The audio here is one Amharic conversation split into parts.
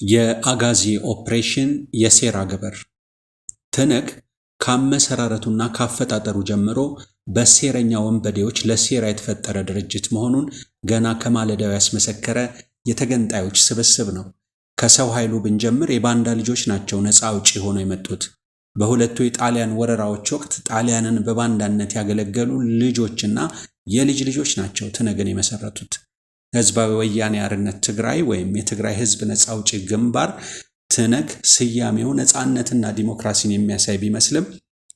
የአጋዚ ኦፕሬሽን የሴራ ግብር ትነግ ካመሰራረቱና ካፈጣጠሩ ጀምሮ በሴረኛ ወንበዴዎች ለሴራ የተፈጠረ ድርጅት መሆኑን ገና ከማለዳው ያስመሰከረ የተገንጣዮች ስብስብ ነው። ከሰው ኃይሉ ብንጀምር የባንዳ ልጆች ናቸው ነፃ አውጪ ሆነው የመጡት። በሁለቱ የጣሊያን ወረራዎች ወቅት ጣሊያንን በባንዳነት ያገለገሉ ልጆችና የልጅ ልጆች ናቸው ትነግን የመሰረቱት። ህዝባዊ ወያኔ ሓርነት ትግራይ ወይም የትግራይ ህዝብ ነፃ አውጪ ግንባር ትነግ ስያሜው ነፃነትና ዲሞክራሲን የሚያሳይ ቢመስልም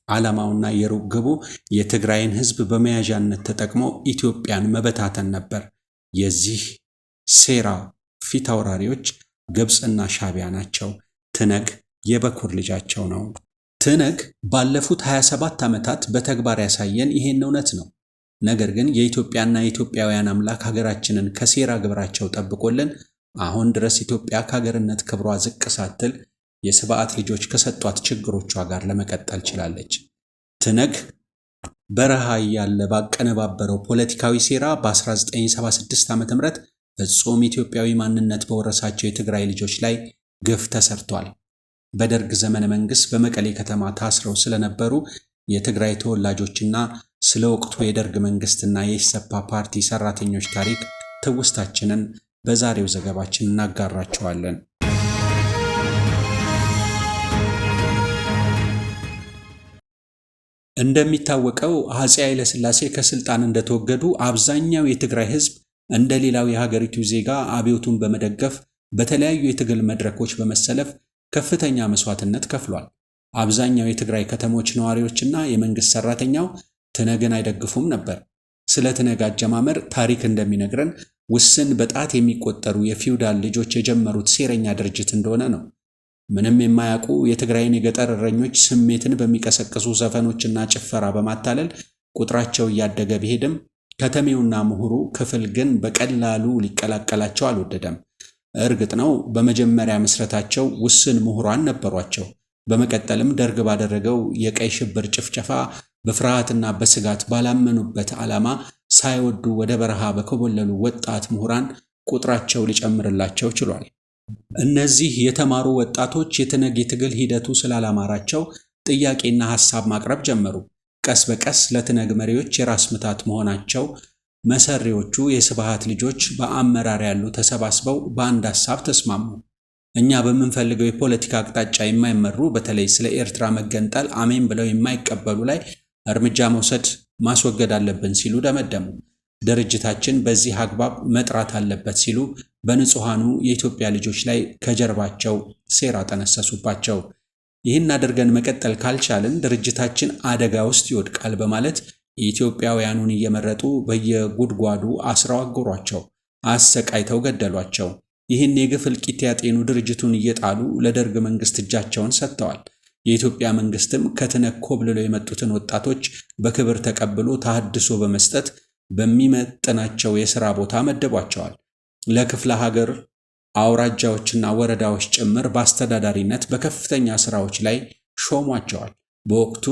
ዓላማውና የሩቅ ግቡ የትግራይን ህዝብ በመያዣነት ተጠቅሞ ኢትዮጵያን መበታተን ነበር። የዚህ ሴራ ፊት አውራሪዎች ግብፅና ሻዕቢያ ናቸው። ትነግ የበኩር ልጃቸው ነው። ትነግ ባለፉት 27 ዓመታት በተግባር ያሳየን ይሄን እውነት ነው። ነገር ግን የኢትዮጵያና የኢትዮጵያውያን አምላክ ሀገራችንን ከሴራ ግብራቸው ጠብቆልን አሁን ድረስ ኢትዮጵያ ከሀገርነት ክብሯ ዝቅ ሳትል የስብዓት ልጆች ከሰጧት ችግሮቿ ጋር ለመቀጠል ችላለች። ትነግ በረሃ ያለ ባቀነባበረው ፖለቲካዊ ሴራ በ1976 ዓ.ም ፍጹም ኢትዮጵያዊ ማንነት በወረሳቸው የትግራይ ልጆች ላይ ግፍ ተሰርቷል። በደርግ ዘመነ መንግስት በመቀሌ ከተማ ታስረው ስለነበሩ የትግራይ ተወላጆችና ስለ ወቅቱ የደርግ መንግስትና የኢሰፓ ፓርቲ ሰራተኞች ታሪክ ትውስታችንን በዛሬው ዘገባችን እናጋራቸዋለን። እንደሚታወቀው አፄ ኃይለ ሥላሴ ከስልጣን እንደተወገዱ አብዛኛው የትግራይ ህዝብ እንደሌላው የሀገሪቱ ዜጋ አብዮቱን በመደገፍ በተለያዩ የትግል መድረኮች በመሰለፍ ከፍተኛ መስዋዕትነት ከፍሏል። አብዛኛው የትግራይ ከተሞች ነዋሪዎችና የመንግስት ሰራተኛው ትነግን አይደግፉም ነበር። ስለ ትነግ አጀማመር ታሪክ እንደሚነግረን ውስን በጣት የሚቆጠሩ የፊውዳል ልጆች የጀመሩት ሴረኛ ድርጅት እንደሆነ ነው። ምንም የማያውቁ የትግራይን የገጠር እረኞች ስሜትን በሚቀሰቅሱ ዘፈኖችና ጭፈራ በማታለል ቁጥራቸው እያደገ ቢሄድም ከተሜውና ምሁሩ ክፍል ግን በቀላሉ ሊቀላቀላቸው አልወደደም። እርግጥ ነው በመጀመሪያ ምስረታቸው ውስን ምሁራን ነበሯቸው። በመቀጠልም ደርግ ባደረገው የቀይ ሽብር ጭፍጨፋ በፍርሃትና በስጋት ባላመኑበት ዓላማ ሳይወዱ ወደ በረሃ በኮበለሉ ወጣት ምሁራን ቁጥራቸው ሊጨምርላቸው ችሏል። እነዚህ የተማሩ ወጣቶች የትነግ የትግል ሂደቱ ስላላማራቸው ጥያቄና ሐሳብ ማቅረብ ጀመሩ። ቀስ በቀስ ለትነግ መሪዎች የራስ ምታት መሆናቸው መሰሪዎቹ የስብሃት ልጆች በአመራር ያሉ ተሰባስበው በአንድ ሐሳብ ተስማሙ። እኛ በምንፈልገው የፖለቲካ አቅጣጫ የማይመሩ በተለይ ስለ ኤርትራ መገንጠል አሜን ብለው የማይቀበሉ ላይ እርምጃ መውሰድ ማስወገድ አለብን ሲሉ ደመደሙ። ድርጅታችን በዚህ አግባብ መጥራት አለበት ሲሉ በንጹሃኑ የኢትዮጵያ ልጆች ላይ ከጀርባቸው ሴራ ጠነሰሱባቸው። ይህን አድርገን መቀጠል ካልቻልን ድርጅታችን አደጋ ውስጥ ይወድቃል በማለት ኢትዮጵያውያኑን እየመረጡ በየጉድጓዱ አስረው አጎሯቸው፣ አሰቃይተው ገደሏቸው። ይህን የግፍ እልቂት ያጤኑ ድርጅቱን እየጣሉ ለደርግ መንግስት እጃቸውን ሰጥተዋል። የኢትዮጵያ መንግስትም ከትነግ ኮብልለው የመጡትን ወጣቶች በክብር ተቀብሎ ተሐድሶ በመስጠት በሚመጥናቸው የሥራ ቦታ መደቧቸዋል። ለክፍለ ሀገር አውራጃዎችና ወረዳዎች ጭምር በአስተዳዳሪነት በከፍተኛ ሥራዎች ላይ ሾሟቸዋል። በወቅቱ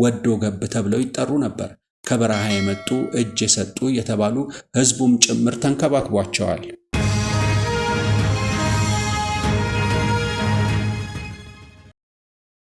ወዶ ገብ ተብለው ይጠሩ ነበር። ከበረሃ የመጡ እጅ የሰጡ የተባሉ ህዝቡም ጭምር ተንከባክቧቸዋል።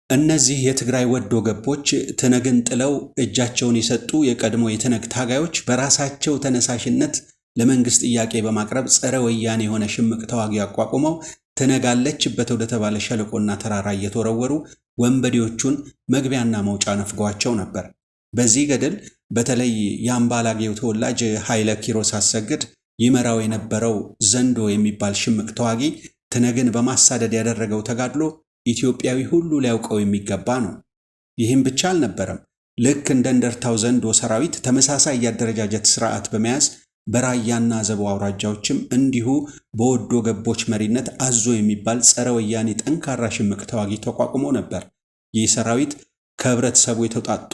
እነዚህ የትግራይ ወዶ ገቦች ትነግን ጥለው እጃቸውን የሰጡ የቀድሞ የትነግ ታጋዮች በራሳቸው ተነሳሽነት ለመንግስት ጥያቄ በማቅረብ ጸረ ወያኔ የሆነ ሽምቅ ተዋጊ አቋቁመው ትነጋለችበት ወደ ተባለ ሸለቆና ተራራ እየተወረወሩ ወንበዴዎቹን መግቢያና መውጫ ነፍገዋቸው ነበር። በዚህ ገድል በተለይ የአምባላጌው ተወላጅ ኃይለ ኪሮስ አሰግድ ይመራው የነበረው ዘንዶ የሚባል ሽምቅ ተዋጊ ትነግን በማሳደድ ያደረገው ተጋድሎ ኢትዮጵያዊ ሁሉ ሊያውቀው የሚገባ ነው። ይህም ብቻ አልነበረም። ልክ እንደ እንደርታው ዘንዶ ሰራዊት ተመሳሳይ የአደረጃጀት ስርዓት በመያዝ በራያና ዘቦ አውራጃዎችም እንዲሁ በወዶ ገቦች መሪነት አዞ የሚባል ጸረ ወያኔ ጠንካራ ሽምቅ ተዋጊ ተቋቁሞ ነበር። ይህ ሰራዊት ከህብረተሰቡ የተውጣጡ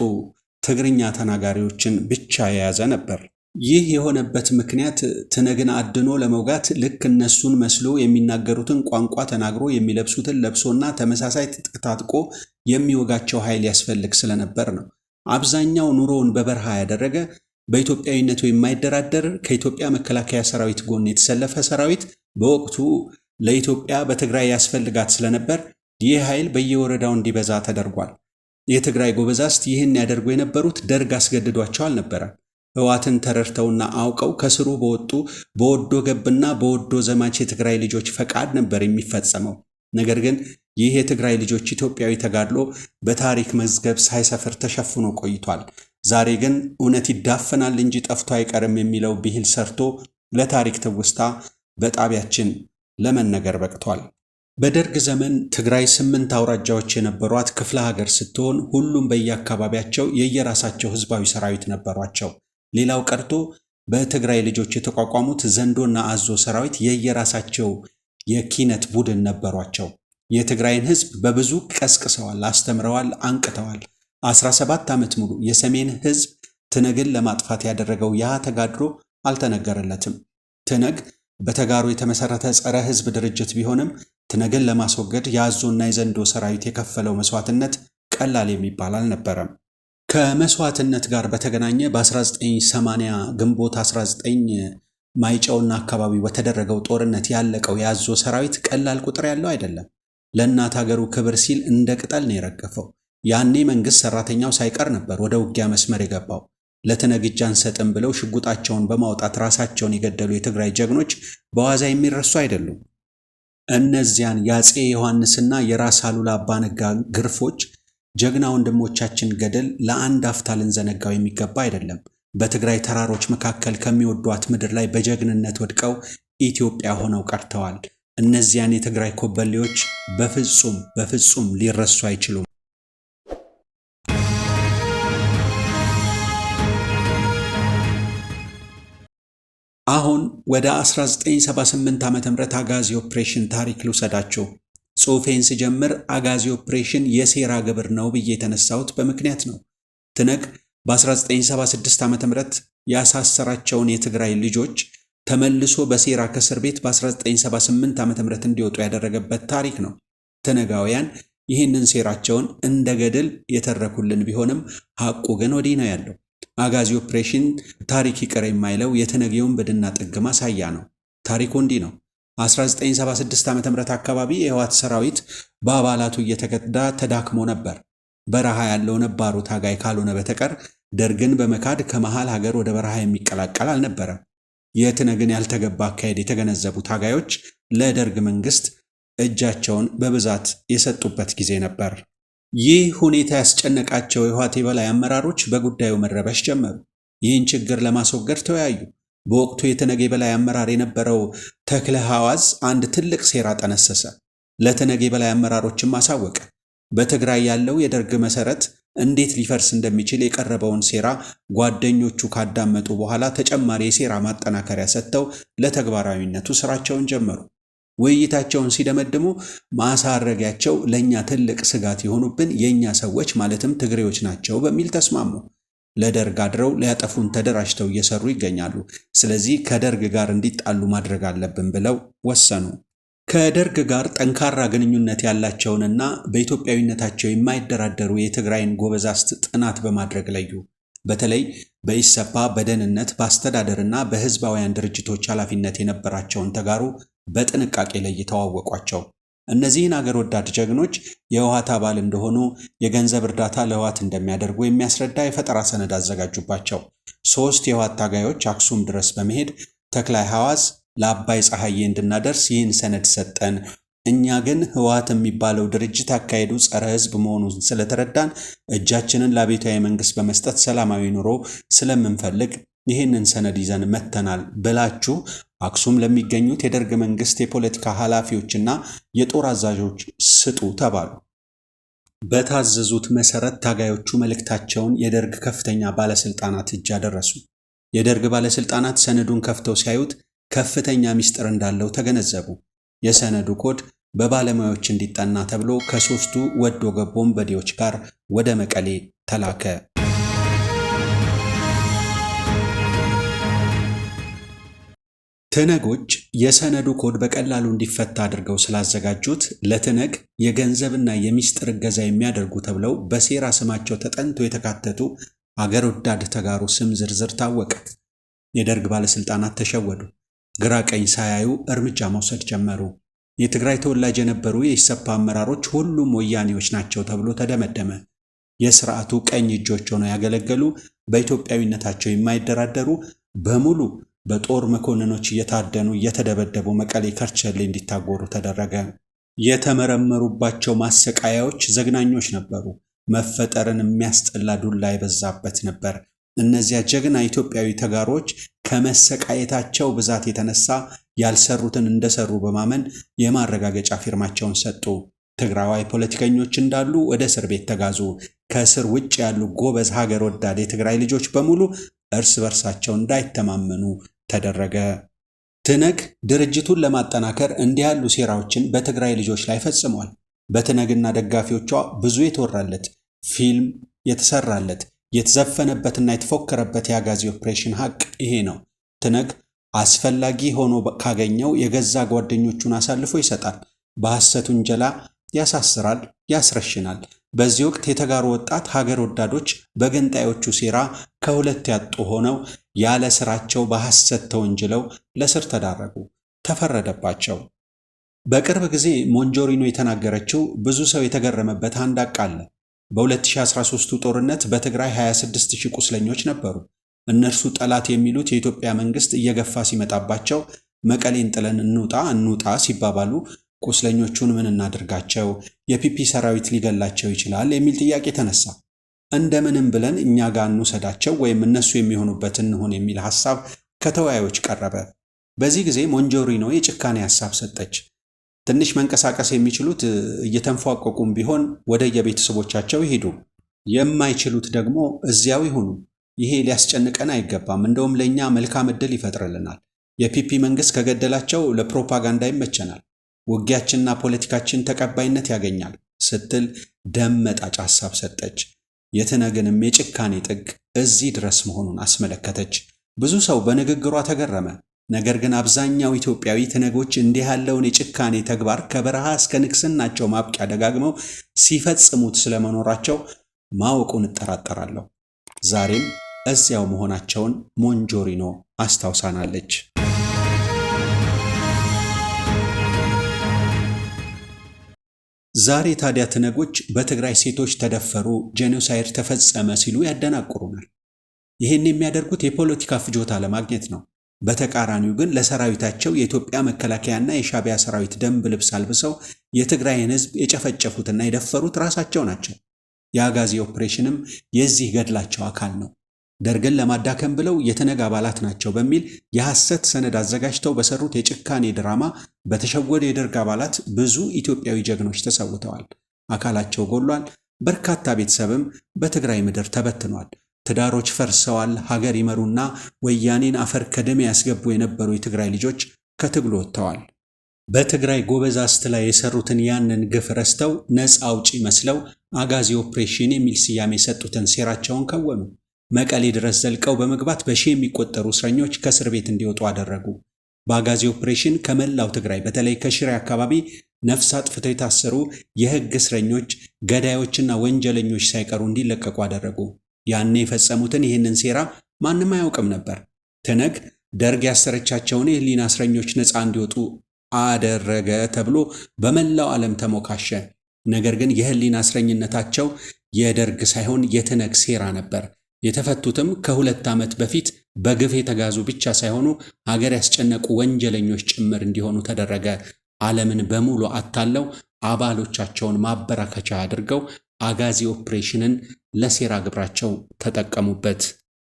ትግርኛ ተናጋሪዎችን ብቻ የያዘ ነበር። ይህ የሆነበት ምክንያት ትነግን አድኖ ለመውጋት ልክ እነሱን መስሎ የሚናገሩትን ቋንቋ ተናግሮ የሚለብሱትን ለብሶና ተመሳሳይ ትጥቅ ታጥቆ የሚወጋቸው ኃይል ያስፈልግ ስለነበር ነው። አብዛኛው ኑሮውን በበረሃ ያደረገ በኢትዮጵያዊነቱ የማይደራደር ከኢትዮጵያ መከላከያ ሰራዊት ጎን የተሰለፈ ሰራዊት በወቅቱ ለኢትዮጵያ በትግራይ ያስፈልጋት ስለነበር ይህ ኃይል በየወረዳው እንዲበዛ ተደርጓል። የትግራይ ጎበዛዝት ይህን ያደርጉ የነበሩት ደርግ አስገድዷቸው አልነበረም። ህወሓትን ተረድተውና አውቀው ከስሩ በወጡ በወዶ ገብና በወዶ ዘማች የትግራይ ልጆች ፈቃድ ነበር የሚፈጸመው። ነገር ግን ይህ የትግራይ ልጆች ኢትዮጵያዊ ተጋድሎ በታሪክ መዝገብ ሳይሰፍር ተሸፍኖ ቆይቷል። ዛሬ ግን እውነት ይዳፈናል እንጂ ጠፍቶ አይቀርም የሚለው ብሂል ሰርቶ ለታሪክ ትውስታ በጣቢያችን ለመነገር በቅቷል። በደርግ ዘመን ትግራይ 8 አውራጃዎች የነበሯት ክፍለ ሀገር ስትሆን ሁሉም በየአካባቢያቸው የየራሳቸው ህዝባዊ ሰራዊት ነበሯቸው። ሌላው ቀርቶ በትግራይ ልጆች የተቋቋሙት ዘንዶና አዞ ሰራዊት የየራሳቸው የኪነት ቡድን ነበሯቸው። የትግራይን ህዝብ በብዙ ቀስቅሰዋል፣ አስተምረዋል፣ አንቅተዋል። 17 ዓመት ሙሉ የሰሜን ህዝብ ትነግን ለማጥፋት ያደረገው ያ ተጋድሎ አልተነገረለትም። ትነግ በተጋሩ የተመሰረተ ጸረ ህዝብ ድርጅት ቢሆንም ትነግን ለማስወገድ የአዞና የዘንዶ ሰራዊት የከፈለው መስዋዕትነት ቀላል የሚባል አልነበረም። ከመስዋዕትነት ጋር በተገናኘ በ1980 ግንቦት 19 ማይጨውና አካባቢው በተደረገው ጦርነት ያለቀው የአዞ ሰራዊት ቀላል ቁጥር ያለው አይደለም። ለእናት ሀገሩ ክብር ሲል እንደ ቅጠል ነው የረገፈው። ያኔ መንግስት ሰራተኛው ሳይቀር ነበር ወደ ውጊያ መስመር የገባው። ለትነግ እጅ አንሰጥም ብለው ሽጉጣቸውን በማውጣት ራሳቸውን የገደሉ የትግራይ ጀግኖች በዋዛ የሚረሱ አይደሉም። እነዚያን የአፄ ዮሐንስና የራስ አሉላ አባነጋ ግርፎች፣ ጀግና ወንድሞቻችን ገደል ለአንድ አፍታ ልንዘነጋው የሚገባ አይደለም። በትግራይ ተራሮች መካከል ከሚወዷት ምድር ላይ በጀግንነት ወድቀው ኢትዮጵያ ሆነው ቀርተዋል። እነዚያን የትግራይ ኮበሌዎች በፍጹም ሊረሱ አይችሉም። አሁን ወደ 1978 ዓ.ም አጋዚ ኦፕሬሽን ታሪክ ልውሰዳችሁ። ጽሑፌን ስጀምር አጋዚ ኦፕሬሽን የሴራ ግብር ነው ብዬ የተነሳሁት በምክንያት ነው። ትነግ በ1976 ዓ.ም ያሳሰራቸውን የትግራይ ልጆች ተመልሶ በሴራ ከእስር ቤት በ1978 ዓ.ም እንዲወጡ ያደረገበት ታሪክ ነው። ትነጋውያን ይህንን ሴራቸውን እንደ ገድል የተረኩልን ቢሆንም ሐቁ ግን ወዲህ ነው ያለው። አጋዚ ኦፕሬሽን ታሪክ ይቅር የማይለው የትነጌውን በድና ጥግ ማሳያ ነው። ታሪኩ እንዲህ ነው። 1976 ዓ.ም አካባቢ የህወሓት ሰራዊት በአባላቱ እየተከዳ ተዳክሞ ነበር። በረሃ ያለው ነባሩ ታጋይ ካልሆነ በተቀር ደርግን በመካድ ከመሃል ሀገር ወደ በረሃ የሚቀላቀል አልነበረም። የትነግን ያልተገባ አካሄድ የተገነዘቡ ታጋዮች ለደርግ መንግስት እጃቸውን በብዛት የሰጡበት ጊዜ ነበር። ይህ ሁኔታ ያስጨነቃቸው የህወሓት የበላይ አመራሮች በጉዳዩ መረበሽ ጀመሩ። ይህን ችግር ለማስወገድ ተወያዩ። በወቅቱ የትነግ የበላይ አመራር የነበረው ተክለ ሐዋዝ አንድ ትልቅ ሴራ ጠነሰሰ። ለትነግ የበላይ አመራሮችም አሳወቀ። በትግራይ ያለው የደርግ መሰረት እንዴት ሊፈርስ እንደሚችል የቀረበውን ሴራ ጓደኞቹ ካዳመጡ በኋላ ተጨማሪ የሴራ ማጠናከሪያ ሰጥተው ለተግባራዊነቱ ስራቸውን ጀመሩ። ውይይታቸውን ሲደመድሙ ማሳረጊያቸው ለኛ ትልቅ ስጋት የሆኑብን የኛ ሰዎች ማለትም ትግሬዎች ናቸው በሚል ተስማሙ። ለደርግ አድረው ሊያጠፉን ተደራጅተው እየሰሩ ይገኛሉ። ስለዚህ ከደርግ ጋር እንዲጣሉ ማድረግ አለብን ብለው ወሰኑ። ከደርግ ጋር ጠንካራ ግንኙነት ያላቸውንና በኢትዮጵያዊነታቸው የማይደራደሩ የትግራይን ጎበዛዝት ጥናት በማድረግ ለዩ። በተለይ በኢሰፓ በደህንነት በአስተዳደርና በህዝባውያን ድርጅቶች ኃላፊነት የነበራቸውን ተጋሩ በጥንቃቄ ለይተው አወቋቸው። እነዚህን አገር ወዳድ ጀግኖች የህወሓት አባል እንደሆኑ፣ የገንዘብ እርዳታ ለህወሓት እንደሚያደርጉ የሚያስረዳ የፈጠራ ሰነድ አዘጋጁባቸው። 3 የህወሓት ታጋዮች አክሱም ድረስ በመሄድ ተክላይ ሐዋዝ ለአባይ ፀሐዬ እንድናደርስ ይህን ሰነድ ሰጠን። እኛ ግን ህወሓት የሚባለው ድርጅት አካሄዱ ጸረ ህዝብ መሆኑን ስለተረዳን እጃችንን ለአብዮታዊ መንግስት በመስጠት ሰላማዊ ኑሮ ስለምንፈልግ ይህንን ሰነድ ይዘን መተናል ብላችሁ አክሱም ለሚገኙት የደርግ መንግስት የፖለቲካ ኃላፊዎችና የጦር አዛዦች ስጡ ተባሉ። በታዘዙት መሰረት ታጋዮቹ መልእክታቸውን የደርግ ከፍተኛ ባለስልጣናት እጅ አደረሱ። የደርግ ባለስልጣናት ሰነዱን ከፍተው ሲያዩት ከፍተኛ ምስጢር እንዳለው ተገነዘቡ። የሰነዱ ኮድ በባለሙያዎች እንዲጠና ተብሎ ከ3ቱ ወዶ ገብ ወንበዴዎች ጋር ወደ መቀሌ ተላከ። ትነጎች የሰነዱ ኮድ በቀላሉ እንዲፈታ አድርገው ስላዘጋጁት ለትነግ የገንዘብና የሚስጥር እገዛ የሚያደርጉ ተብለው በሴራ ስማቸው ተጠንቶ የተካተቱ አገር ወዳድ ተጋሩ ስም ዝርዝር ታወቀ። የደርግ ባለስልጣናት ተሸወዱ። ግራ ቀኝ ሳያዩ እርምጃ መውሰድ ጀመሩ። የትግራይ ተወላጅ የነበሩ የኢሰፓ አመራሮች ሁሉም ወያኔዎች ናቸው ተብሎ ተደመደመ። የስርዓቱ ቀኝ እጆች ሆነው ያገለገሉ፣ በኢትዮጵያዊነታቸው የማይደራደሩ በሙሉ በጦር መኮንኖች እየታደኑ እየተደበደቡ መቀሌ ከርቸሌ እንዲታጎሩ ተደረገ። የተመረመሩባቸው ማሰቃያዎች ዘግናኞች ነበሩ። መፈጠርን የሚያስጠላ ዱላ የበዛበት ነበር። እነዚያ ጀግና ኢትዮጵያዊ ተጋሮች ከመሰቃየታቸው ብዛት የተነሳ ያልሰሩትን እንደሰሩ በማመን የማረጋገጫ ፊርማቸውን ሰጡ። ትግራዋይ ፖለቲከኞች እንዳሉ ወደ እስር ቤት ተጋዙ። ከእስር ውጭ ያሉ ጎበዝ ሀገር ወዳድ የትግራይ ልጆች በሙሉ እርስ በርሳቸው እንዳይተማመኑ ተደረገ። ትነግ ድርጅቱን ለማጠናከር እንዲህ ያሉ ሴራዎችን በትግራይ ልጆች ላይ ፈጽሟል። በትነግና ደጋፊዎቿ ብዙ የተወራለት ፊልም የተሰራለት የተዘፈነበትና የተፎከረበት የአጋዚ ኦፕሬሽን ሀቅ ይሄ ነው። ትነግ አስፈላጊ ሆኖ ካገኘው የገዛ ጓደኞቹን አሳልፎ ይሰጣል። በሐሰት ውንጀላ ያሳስራል፣ ያስረሽናል። በዚህ ወቅት የተጋሩ ወጣት ሀገር ወዳዶች በገንጣዮቹ ሴራ ከሁለት ያጡ ሆነው ያለ ስራቸው በሐሰት ተወንጅለው ለስር ተዳረጉ፣ ተፈረደባቸው። በቅርብ ጊዜ ሞንጆሪኖ የተናገረችው ብዙ ሰው የተገረመበት አንድ ሀቅ አለ። በ2013ቱ ጦርነት በትግራይ 26,000 ቁስለኞች ነበሩ። እነርሱ ጠላት የሚሉት የኢትዮጵያ መንግስት እየገፋ ሲመጣባቸው መቀሌን ጥለን እንውጣ ሲባባሉ ቁስለኞቹን ምን እናድርጋቸው? የፒፒ ሰራዊት ሊገላቸው ይችላል የሚል ጥያቄ ተነሳ። እንደምንም ብለን እኛ ጋር እንውሰዳቸው ወይም እነሱ የሚሆኑበት እንሆን የሚል ሐሳብ ከተወያዮች ቀረበ። በዚህ ጊዜ ሞንጆሪኖ የጭካኔ ሐሳብ ሰጠች። ትንሽ መንቀሳቀስ የሚችሉት እየተንፏቀቁም ቢሆን ወደ የቤተሰቦቻቸው ይሄዱ፣ የማይችሉት ደግሞ እዚያው ይሁኑ። ይሄ ሊያስጨንቀን አይገባም። እንደውም ለእኛ መልካም ዕድል ይፈጥርልናል። የፒፒ መንግስት ከገደላቸው ለፕሮፓጋንዳ ይመቸናል። ውጊያችንና ፖለቲካችን ተቀባይነት ያገኛል ስትል ደም መጣጭ ሐሳብ ሰጠች። የትነግንም የጭካኔ ጥግ እዚህ ድረስ መሆኑን አስመለከተች። ብዙ ሰው በንግግሯ ተገረመ። ነገር ግን አብዛኛው ኢትዮጵያዊ ትነጎች እንዲህ ያለውን የጭካኔ ተግባር ከበረሃ እስከ ንግስናቸው ማብቂያ ደጋግመው ሲፈጽሙት ስለመኖራቸው ማወቁን እጠራጠራለሁ። ዛሬም እዚያው መሆናቸውን ሞንጆሪኖ አስታውሳናለች። ዛሬ ታዲያ ትነጎች በትግራይ ሴቶች ተደፈሩ፣ ጄኖሳይድ ተፈጸመ ሲሉ ያደናቁሩናል። ይህን የሚያደርጉት የፖለቲካ ፍጆታ ለማግኘት ነው። በተቃራኒው ግን ለሰራዊታቸው የኢትዮጵያ መከላከያና የሻዕቢያ ሰራዊት ደንብ ልብስ አልብሰው የትግራይን ሕዝብ የጨፈጨፉትና የደፈሩት ራሳቸው ናቸው። የአጋዚ ኦፕሬሽንም የዚህ ገድላቸው አካል ነው። ደርግን ለማዳከም ብለው የትነግ አባላት ናቸው በሚል የሐሰት ሰነድ አዘጋጅተው በሰሩት የጭካኔ ድራማ በተሸወደ የደርግ አባላት ብዙ ኢትዮጵያዊ ጀግኖች ተሰውተዋል። አካላቸው ጎሏል። በርካታ ቤተሰብም በትግራይ ምድር ተበትኗል። ትዳሮች ፈርሰዋል። ሀገር ይመሩና ወያኔን አፈር ከደሜ ያስገቡ የነበሩ የትግራይ ልጆች ከትግሉ ወጥተዋል። በትግራይ ጎበዛዝት ላይ የሰሩትን ያንን ግፍ ረስተው ነፃ አውጪ መስለው አጋዚ ኦፕሬሽን የሚል ስያሜ የሰጡትን ሴራቸውን ከወኑ። መቀሌ ድረስ ዘልቀው በመግባት በሺህ የሚቆጠሩ እስረኞች ከእስር ቤት እንዲወጡ አደረጉ። በአጋዚ ኦፕሬሽን ከመላው ትግራይ በተለይ ከሽሬ አካባቢ ነፍስ አጥፍተው የታሰሩ የሕግ እስረኞች፣ ገዳዮችና ወንጀለኞች ሳይቀሩ እንዲለቀቁ አደረጉ። ያኔ የፈጸሙትን ይህንን ሴራ ማንም አያውቅም ነበር። ትነግ ደርግ ያሰረቻቸውን የህሊና እስረኞች ነፃ እንዲወጡ አደረገ ተብሎ በመላው ዓለም ተሞካሸ። ነገር ግን የህሊና እስረኝነታቸው የደርግ ሳይሆን የትነግ ሴራ ነበር። የተፈቱትም ከ2 ዓመት በፊት በግፍ የተጋዙ ብቻ ሳይሆኑ ሀገር ያስጨነቁ ወንጀለኞች ጭምር እንዲሆኑ ተደረገ። ዓለምን በሙሉ አታለው አባሎቻቸውን ማበራከቻ አድርገው አጋዚ ኦፕሬሽንን ለሴራ ግብራቸው ተጠቀሙበት።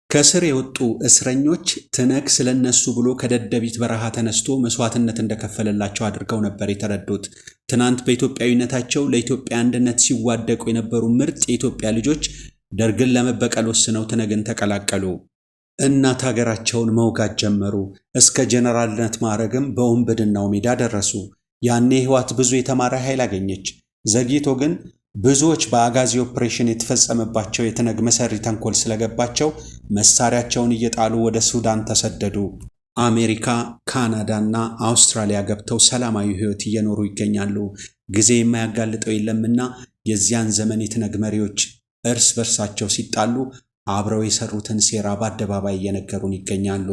ከስር የወጡ እስረኞች ትነግ ስለነሱ ብሎ ከደደቢት በረሃ ተነስቶ መስዋዕትነት እንደከፈለላቸው አድርገው ነበር የተረዱት። ትናንት በኢትዮጵያዊነታቸው ለኢትዮጵያ አንድነት ሲዋደቁ የነበሩ ምርጥ የኢትዮጵያ ልጆች ደርግን ለመበቀል ወስነው ትነግን ተቀላቀሉ። እናት ሀገራቸውን መውጋት ጀመሩ። እስከ ጀነራልነት ማዕረግም በወንብድናው ሜዳ ደረሱ። ያኔ ህወሓት ብዙ የተማረ ኃይል አገኘች። ዘግይቶ ግን ብዙዎች በአጋዚ ኦፕሬሽን የተፈጸመባቸው የትነግ መሰሪ ተንኮል ስለገባቸው መሳሪያቸውን እየጣሉ ወደ ሱዳን ተሰደዱ። አሜሪካ፣ ካናዳና አውስትራሊያ ገብተው ሰላማዊ ህይወት እየኖሩ ይገኛሉ። ጊዜ የማያጋልጠው የለምና የዚያን ዘመን የትነግ መሪዎች እርስ በርሳቸው ሲጣሉ አብረው የሰሩትን ሴራ በአደባባይ እየነገሩን ይገኛሉ።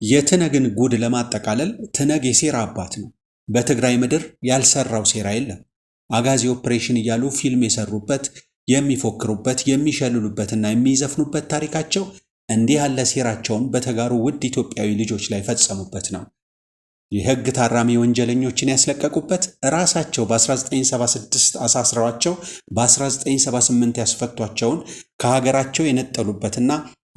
የትነግን ጉድ ለማጠቃለል ትነግ የሴራ አባት ነው። በትግራይ ምድር ያልሰራው ሴራ የለም። አጋዚ ኦፕሬሽን እያሉ ፊልም የሰሩበት፣ የሚፎክሩበት፣ የሚሸልሉበትና የሚዘፍኑበት ታሪካቸው እንዲህ ያለ ሴራቸውን በተጋሩ ውድ ኢትዮጵያዊ ልጆች ላይ ፈጸሙበት ነው። የሕግ ታራሚ ወንጀለኞችን ያስለቀቁበት፣ ራሳቸው በ1976 አሳስረዋቸው በ1978 ያስፈቷቸውን ከሀገራቸው የነጠሉበትና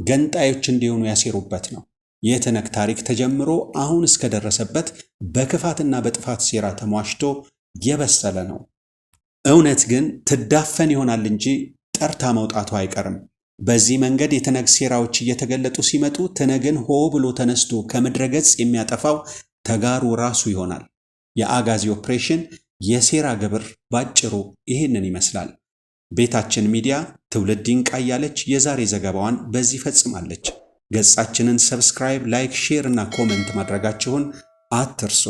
ገንጣዮች እንዲሆኑ ያሴሩበት ነው። የትነግ ታሪክ ተጀምሮ አሁን እስከደረሰበት በክፋትና በጥፋት ሴራ ተሟሽቶ የበሰለ ነው። እውነት ግን ትዳፈን ይሆናል እንጂ ጠርታ መውጣቱ አይቀርም። በዚህ መንገድ የትነግ ሴራዎች እየተገለጡ ሲመጡ ትነግን ሆ ብሎ ተነስቶ ከምድረ ገጽ የሚያጠፋው ተጋሩ ራሱ ይሆናል። የአጋዚ ኦፕሬሽን የሴራ ግብር ባጭሩ ይህንን ይመስላል። ቤታችን ሚዲያ ትውልድ ይንቃ እያለች የዛሬ ዘገባዋን በዚህ ፈጽማለች። ገጻችንን ሰብስክራይብ፣ ላይክ፣ ሼር እና ኮሜንት ማድረጋችሁን አትርሱ።